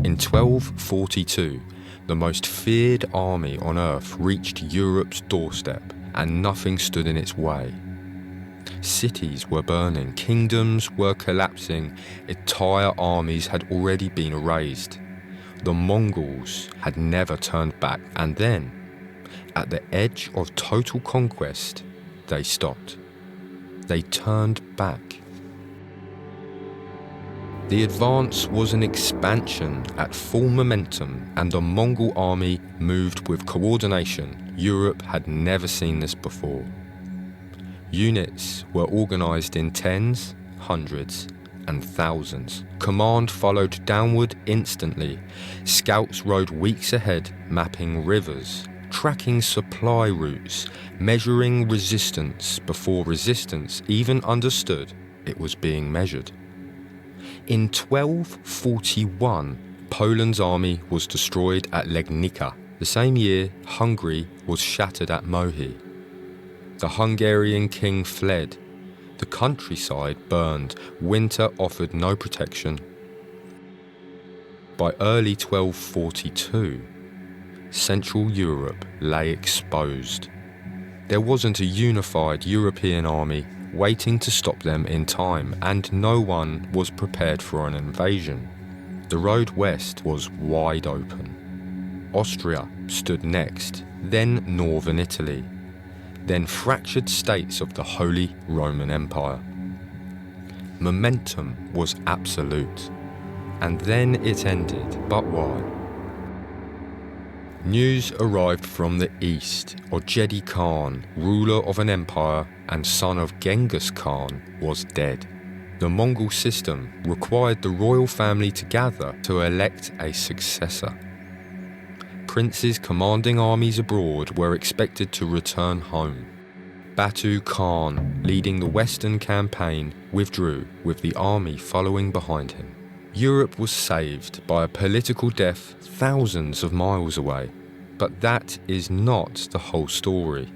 In 1242, the most feared army on earth reached Europe's doorstep, and nothing stood in its way. Cities were burning, kingdoms were collapsing, entire armies had already been erased. The Mongols had never turned back, and then, at the edge of total conquest, they stopped. They turned back. The advance was an expansion at full momentum, and the Mongol army moved with coordination. Europe had never seen this before. Units were organized in tens, hundreds, and thousands. Command followed downward instantly. Scouts rode weeks ahead, mapping rivers, tracking supply routes, measuring resistance before resistance even understood it was being measured. In 1241, Poland's army was destroyed at Legnica. The same year, Hungary was shattered at Mohi. The Hungarian king fled. The countryside burned. Winter offered no protection. By early 1242, Central Europe lay exposed. There wasn't a unified European army waiting to stop them in time, and no one was prepared for an invasion. The road west was wide open. Austria stood next, then northern Italy, then fractured states of the Holy Roman Empire. Momentum was absolute, and then it ended. But why? News arrived from the east. Ögedei Khan, ruler of an empire and son of Genghis Khan, was dead. The Mongol system required the royal family to gather to elect a successor. Princes commanding armies abroad were expected to return home. Batu Khan, leading the Western campaign, withdrew, with the army following behind him. Europe was saved by a political death thousands of miles away. But that is not the whole story.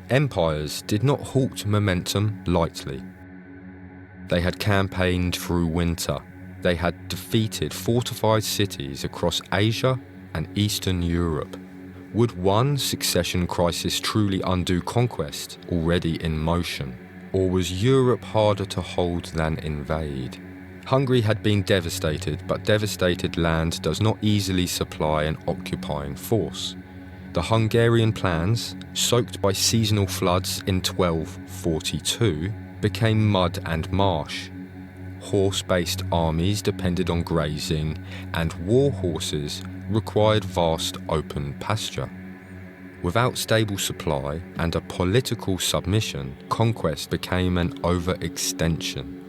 Empires did not halt momentum lightly. They had campaigned through winter. They had defeated fortified cities across Asia and Eastern Europe. Would one succession crisis truly undo conquest already in motion? Or was Europe harder to hold than invade? Hungary had been devastated, but devastated land does not easily supply an occupying force. The Hungarian plans, soaked by seasonal floods in 1242, became mud and marsh. Horse-based armies depended on grazing, and war horses required vast open pasture. Without stable supply and a political submission, conquest became an overextension.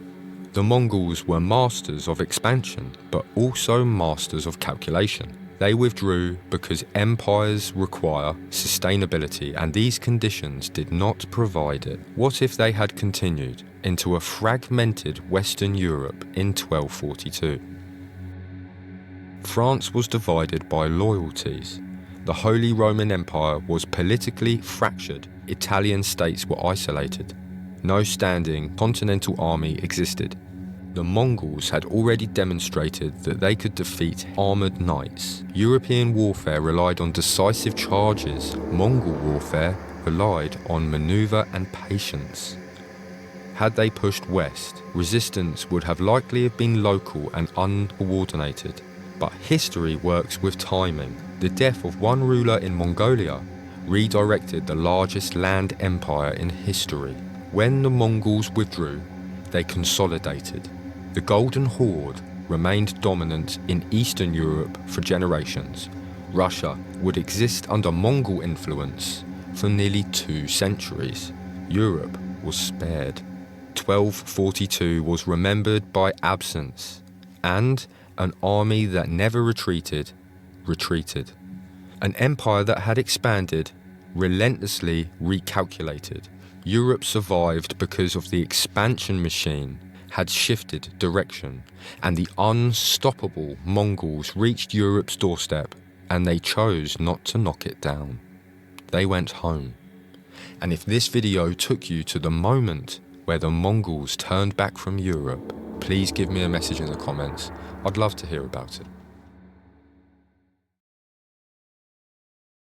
The Mongols were masters of expansion, but also masters of calculation. They withdrew because empires require sustainability, and these conditions did not provide it. What if they had continued into a fragmented Western Europe in 1242? France was divided by loyalties. The Holy Roman Empire was politically fractured. Italian states were isolated. No standing continental army existed. The Mongols had already demonstrated that they could defeat armoured knights. European warfare relied on decisive charges. Mongol warfare relied on manoeuvre and patience. Had they pushed west, resistance would have likely been local and uncoordinated. But history works with timing. The death of one ruler in Mongolia redirected the largest land empire in history. When the Mongols withdrew, they consolidated. The Golden Horde remained dominant in Eastern Europe for generations. Russia would exist under Mongol influence for nearly 2 centuries. Europe was spared. 1242 was remembered by absence, and an army that never retreated. An empire that had expanded, relentlessly recalculated. Europe survived because of the expansion machine had shifted direction, and the unstoppable Mongols reached Europe's doorstep, and they chose not to knock it down. They went home. And if this video took you to the moment where the Mongols turned back from Europe, please give me a message in the comments. I'd love to hear about it.